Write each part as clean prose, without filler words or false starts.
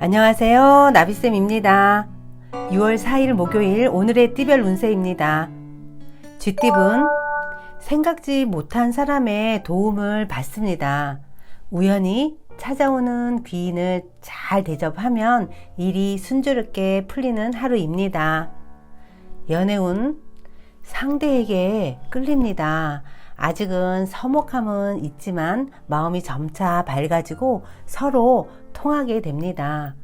안녕하세요. 나비쌤입니다. 6월 4일 목요일 오늘의 띠별 운세입니다. 쥐띠분, 생각지 못한 사람의 도움을 받습니다. 우연히 찾아오는 귀인을 잘 대접하면 일이 순조롭게 풀리는 하루입니다. 연애운, 상대에게 끌립니다. 아직은 서먹함은 있지만 마음이 점차 밝아지고 서로 통하게 됩니다.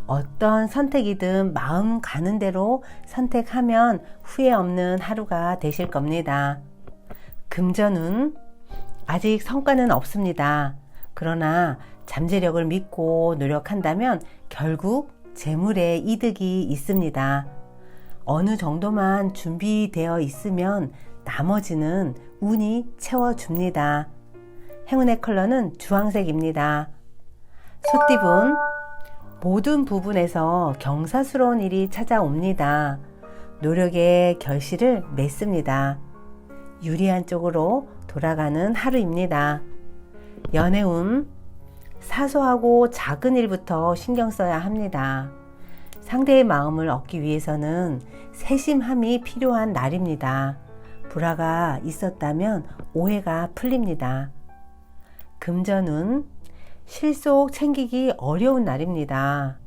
어떤 선택이든 마음 가는 대로 선택하면 후회 없는 하루가 되실 겁니다. 금전운, 아직 성과는 없습니다. 그러나 잠재력을 믿고 노력한다면 결국 재물에 이득이 있습니다. 어느 정도만 준비되어 있으면 나머지는 운이 채워줍니다. 행운의 컬러는 주황색입니다. 소띠분, 모든 부분에서 경사스러운 일이 찾아옵니다. 노력의 결실을 맺습니다. 유리한 쪽으로 돌아가는 하루입니다. 연애운, 사소하고 작은 일부터 신경 써야 합니다. 상대의 마음을 얻기 위해서는 세심함이 필요한 날입니다. 불화가 있었다면 오해가 풀립니다. 금전운, 실속 챙기기 어려운 날입니다.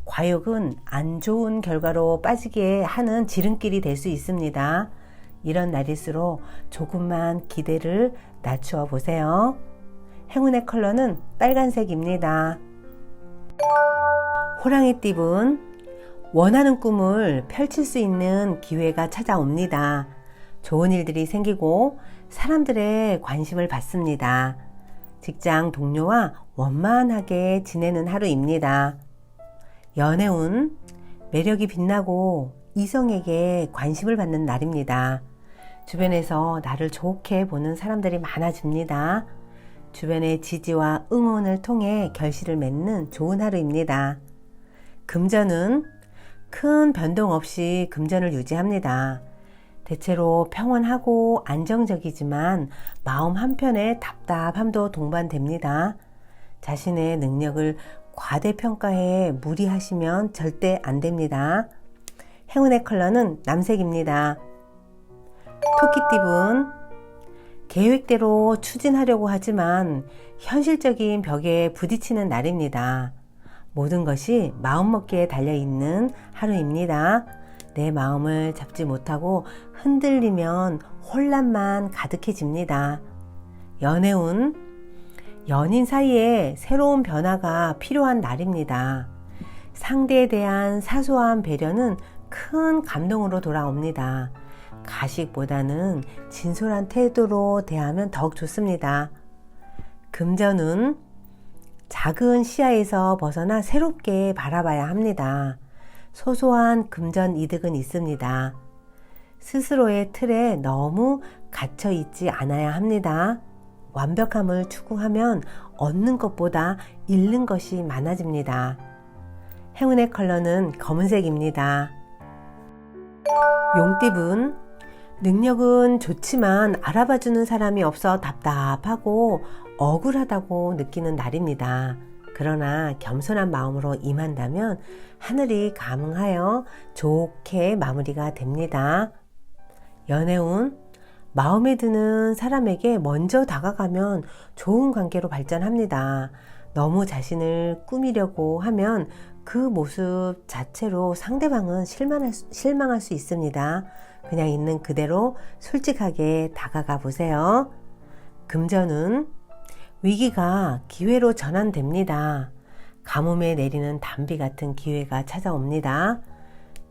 과욕은 안 좋은 결과로 빠지게 하는 지름길이 될 수 있습니다. 이런 날일수록 조금만 기대를 낮추어 보세요. 행운의 컬러는 빨간색입니다. 호랑이띠분, 원하는 꿈을 펼칠 수 있는 기회가 찾아옵니다. 좋은 일들이 생기고 사람들의 관심을 받습니다. 직장 동료와 원만하게 지내는 하루입니다. 연애운, 매력이 빛나고 이성에게 관심을 받는 날입니다. 주변에서 나를 좋게 보는 사람들이 많아집니다. 주변의 지지와 응원을 통해 결실을 맺는 좋은 하루입니다. 금전은 큰 변동 없이 금전을 유지합니다. 대체로 평온하고 안정적이지만 마음 한편에 답답함도 동반됩니다. 자신의 능력을 과대평가해 무리하시면 절대 안 됩니다. 행운의 컬러는 남색입니다. 토끼띠분, 계획대로 추진하려고 하지만 현실적인 벽에 부딪히는 날입니다. 모든 것이 마음먹기에 달려있는 하루입니다. 내 마음을 잡지 못하고 흔들리면 혼란만 가득해집니다. 연애운, 연인 사이에 새로운 변화가 필요한 날입니다. 상대에 대한 사소한 배려는 큰 감동으로 돌아옵니다. 가식보다는 진솔한 태도로 대하면 더욱 좋습니다. 금전운, 작은 시야에서 벗어나 새롭게 바라봐야 합니다. 소소한 금전 이득은 있습니다. 스스로의 틀에 너무 갇혀 있지 않아야 합니다. 완벽함을 추구하면 얻는 것보다 잃는 것이 많아집니다. 행운의 컬러는 검은색입니다. 용띠분, 능력은 좋지만 알아봐주는 사람이 없어 답답하고 억울하다고 느끼는 날입니다. 그러나 겸손한 마음으로 임한다면 하늘이 감응하여 좋게 마무리가 됩니다. 연애운, 마음에 드는 사람에게 먼저 다가가면 좋은 관계로 발전합니다. 너무 자신을 꾸미려고 하면 그 모습 자체로 상대방은 실망할 수 있습니다. 그냥 있는 그대로 솔직하게 다가가 보세요. 금전운, 위기가 기회로 전환됩니다. 가뭄에 내리는 단비 같은 기회가 찾아옵니다.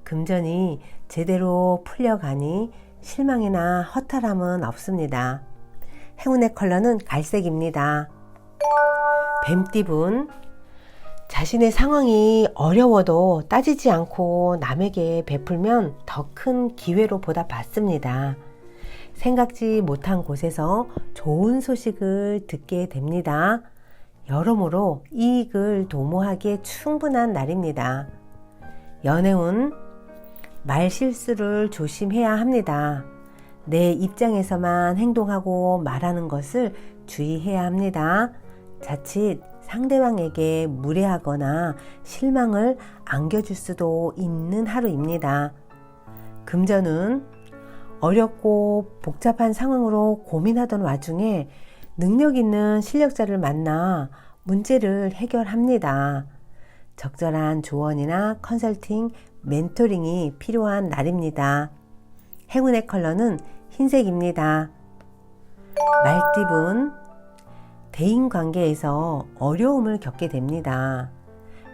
금전이 제대로 풀려가니 실망이나 허탈함은 없습니다. 행운의 컬러는 갈색입니다. 뱀띠분, 자신의 상황이 어려워도 따지지 않고 남에게 베풀면 더 큰 기회로 보답받습니다. 생각지 못한 곳에서 좋은 소식을 듣게 됩니다. 여러모로 이익을 도모하기에 충분한 날입니다. 연애운, 말실수를 조심해야 합니다. 내 입장에서만 행동하고 말하는 것을 주의해야 합니다. 자칫 상대방에게 무례하거나 실망을 안겨줄 수도 있는 하루입니다. 금전은 어렵고 복잡한 상황으로 고민하던 와중에 능력 있는 실력자를 만나 문제를 해결합니다. 적절한 조언이나 컨설팅, 멘토링이 필요한 날입니다. 행운의 컬러는 흰색입니다. 말띠분, 대인관계에서 어려움을 겪게 됩니다.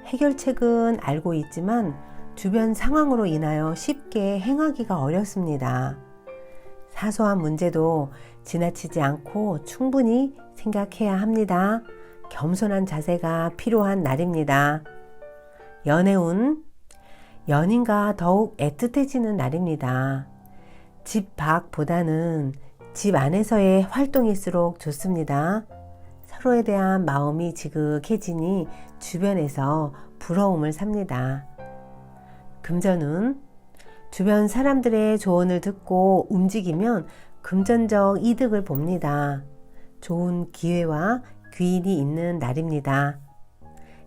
해결책은 알고 있지만 주변 상황으로 인하여 쉽게 행하기가 어렵습니다. 사소한 문제도 지나치지 않고 충분히 생각해야 합니다. 겸손한 자세가 필요한 날입니다. 연애운, 연인과 더욱 애틋해지는 날입니다. 집 밖보다는 집 안에서의 활동일수록 좋습니다. 서로에 대한 마음이 지극해지니 주변에서 부러움을 삽니다. 금전운, 주변 사람들의 조언을 듣고 움직이면 금전적 이득을 봅니다. 좋은 기회와 귀인이 있는 날입니다.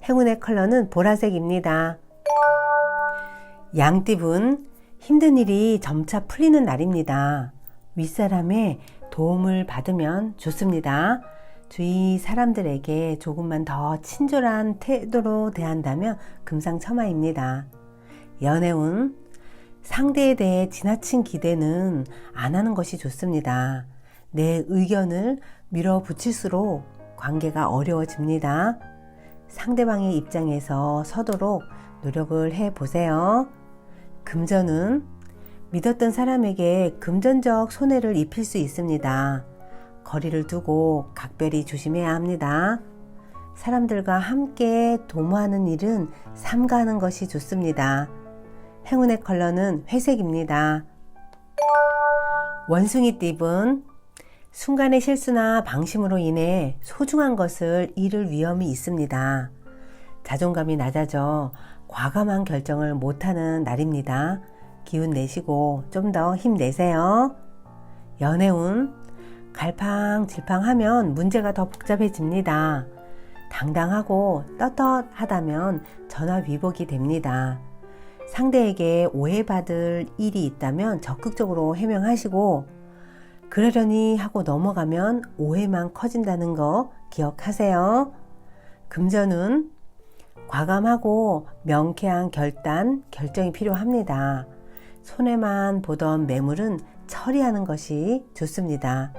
행운의 컬러는 보라색입니다. 양띠분, 힘든 일이 점차 풀리는 날입니다. 윗사람의 도움을 받으면 좋습니다. 주위 사람들에게 조금만 더 친절한 태도로 대한다면 금상첨화입니다. 연애운, 상대에 대해 지나친 기대는 안 하는 것이 좋습니다. 내 의견을 밀어붙일수록 관계가 어려워집니다. 상대방의 입장에서 서도록 노력을 해보세요. 금전은 믿었던 사람에게 금전적 손해를 입힐 수 있습니다. 거리를 두고 각별히 조심해야 합니다. 사람들과 함께 도모하는 일은 삼가하는 것이 좋습니다. 행운의 컬러는 회색입니다. 원숭이띠분, 순간의 실수나 방심으로 인해 소중한 것을 잃을 위험이 있습니다. 자존감이 낮아져 과감한 결정을 못하는 날입니다. 기운 내시고 좀 더 힘내세요. 연애운, 갈팡질팡하면 문제가 더 복잡해집니다. 당당하고 떳떳하다면 전화위복이 됩니다. 상대에게 오해받을 일이 있다면 적극적으로 해명하시고, 그러려니 하고 넘어가면 오해만 커진다는 거 기억하세요. 금전은 과감하고 명쾌한 결정이 필요합니다. 손해만 보던 매물은 처리하는 것이 좋습니다.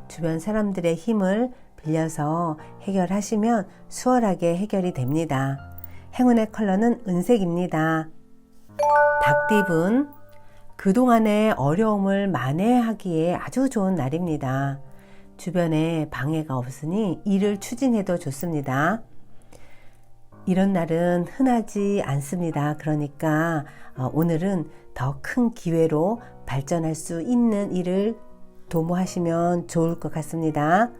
주변 사람들의 힘을 빌려서 해결하시면 수월하게 해결이 됩니다. 행운의 컬러는 은색입니다. 닭띠분, 그동안의 어려움을 만회하기에 아주 좋은 날입니다. 주변에 방해가 없으니 일을 추진해도 좋습니다. 이런 날은 흔하지 않습니다. 그러니까 오늘은 더 큰 기회로 발전할 수 있는 일을 도모하시면 좋을 것 같습니다.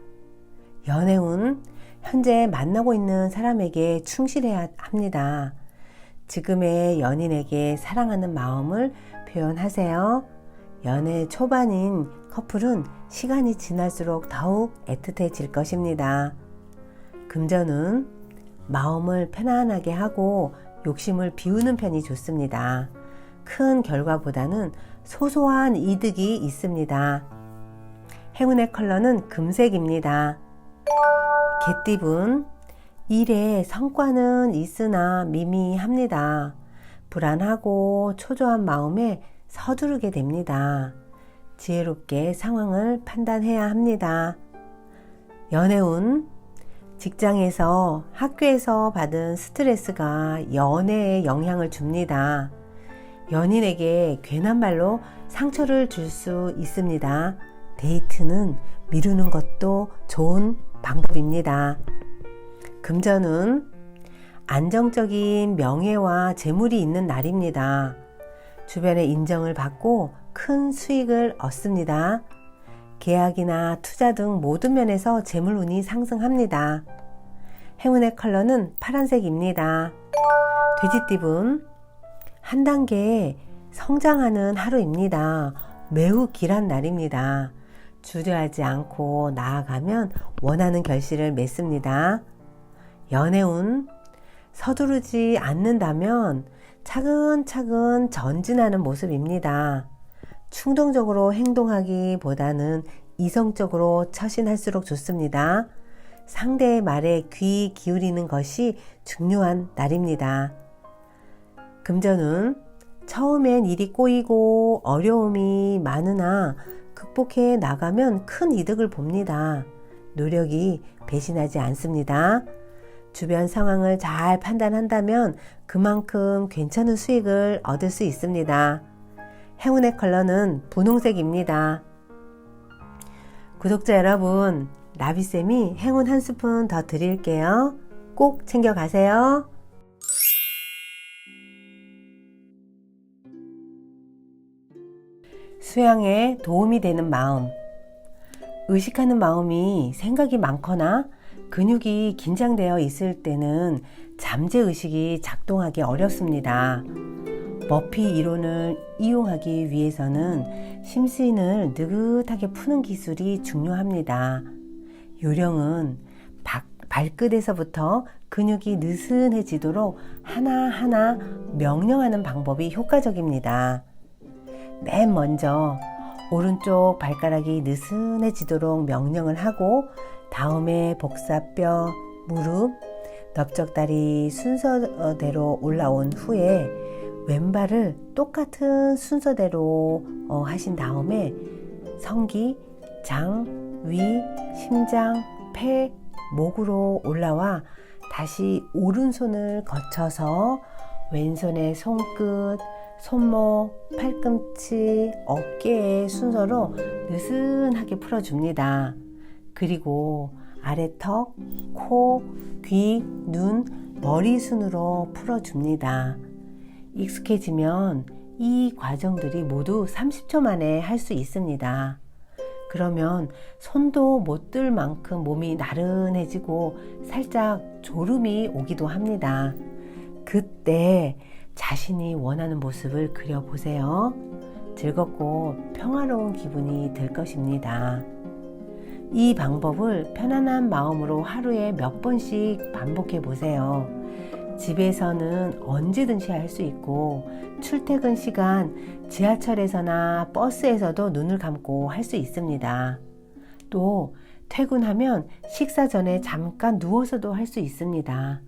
연애운, 현재 만나고 있는 사람에게 충실해야 합니다. 지금의 연인에게 사랑하는 마음을 표현하세요. 연애 초반인 커플은 시간이 지날수록 더욱 애틋해질 것입니다. 금전은 마음을 편안하게 하고 욕심을 비우는 편이 좋습니다. 큰 결과보다는 소소한 이득이 있습니다. 행운의 컬러는 금색입니다. 개띠분, 일의 성과는 있으나 미미합니다. 불안하고 초조한 마음에 서두르게 됩니다. 지혜롭게 상황을 판단해야 합니다. 연애운, 직장에서 학교에서 받은 스트레스가 연애에 영향을 줍니다. 연인에게 괜한 말로 상처를 줄 수 있습니다. 데이트는 미루는 것도 좋은 방법입니다. 금전은 안정적인 명예와 재물이 있는 날입니다. 주변의 인정을 받고 큰 수익을 얻습니다. 계약이나 투자 등 모든 면에서 재물운이 상승합니다. 행운의 컬러는 파란색입니다. 돼지띠분, 한 단계 성장하는 하루입니다. 매우 길한 날입니다. 주저하지 않고 나아가면 원하는 결실을 맺습니다. 연애운, 서두르지 않는다면 차근차근 전진하는 모습입니다. 충동적으로 행동하기보다는 이성적으로 처신할수록 좋습니다. 상대의 말에 귀 기울이는 것이 중요한 날입니다. 금전운, 처음엔 일이 꼬이고 어려움이 많으나 극복해 나가면 큰 이득을 봅니다. 노력이 배신하지 않습니다. 주변 상황을 잘 판단한다면 그만큼 괜찮은 수익을 얻을 수 있습니다. 행운의 컬러는 분홍색입니다. 구독자 여러분, 나비쌤이 행운 한 스푼 더 드릴게요. 꼭 챙겨가세요. 수양에 도움이 되는 마음. 의식하는 마음이 생각이 많거나 근육이 긴장되어 있을 때는 잠재의식이 작동하기 어렵습니다. 머피 이론을 이용하기 위해서는 심신을 느긋하게 푸는 기술이 중요합니다. 요령은 발끝에서부터 근육이 느슨해지도록 하나하나 명령하는 방법이 효과적입니다. 맨 먼저 오른쪽 발가락이 느슨해지도록 명령을 하고 다음에 복사뼈, 무릎, 넓적다리 순서대로 올라온 후에 왼발을 똑같은 순서대로 하신 다음에 성기, 장, 위, 심장, 폐, 목으로 올라와 다시 오른손을 거쳐서 왼손의 손끝, 손목, 팔꿈치, 어깨의 순서로 느슨하게 풀어줍니다. 그리고 아래턱, 코, 귀, 눈, 머리 순으로 풀어줍니다. 익숙해지면 이 과정들이 모두 30초 만에 할 수 있습니다. 그러면 손도 못 들 만큼 몸이 나른해지고 살짝 졸음이 오기도 합니다. 그때 자신이 원하는 모습을 그려보세요. 즐겁고 평화로운 기분이 들 것입니다. 이 방법을 편안한 마음으로 하루에 몇 번씩 반복해 보세요. 집에서는 언제든지 할 수 있고 출퇴근 시간 지하철에서나 버스에서도 눈을 감고 할 수 있습니다. 또 퇴근하면 식사 전에 잠깐 누워서도 할 수 있습니다.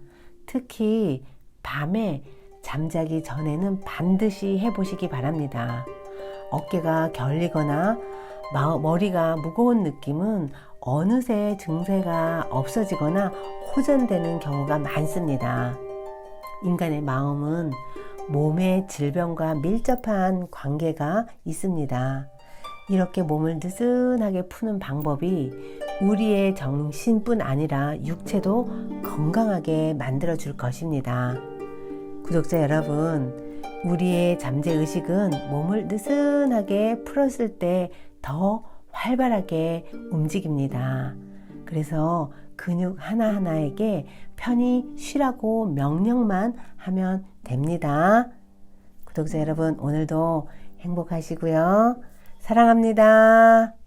특히 밤에 잠자기 전에는 반드시 해보시기 바랍니다. 어깨가 결리거나 머리가 무거운 느낌은 어느새 증세가 없어지거나 호전되는 경우가 많습니다. 인간의 마음은 몸의 질병과 밀접한 관계가 있습니다. 이렇게 몸을 느슨하게 푸는 방법이 우리의 정신뿐 아니라 육체도 건강하게 만들어 줄 것입니다. 구독자 여러분, 우리의 잠재의식은 몸을 느슨하게 풀었을 때 더 활발하게 움직입니다. 그래서 근육 하나하나에게 편히 쉬라고 명령만 하면 됩니다. 구독자 여러분, 오늘도 행복하시고요. 사랑합니다.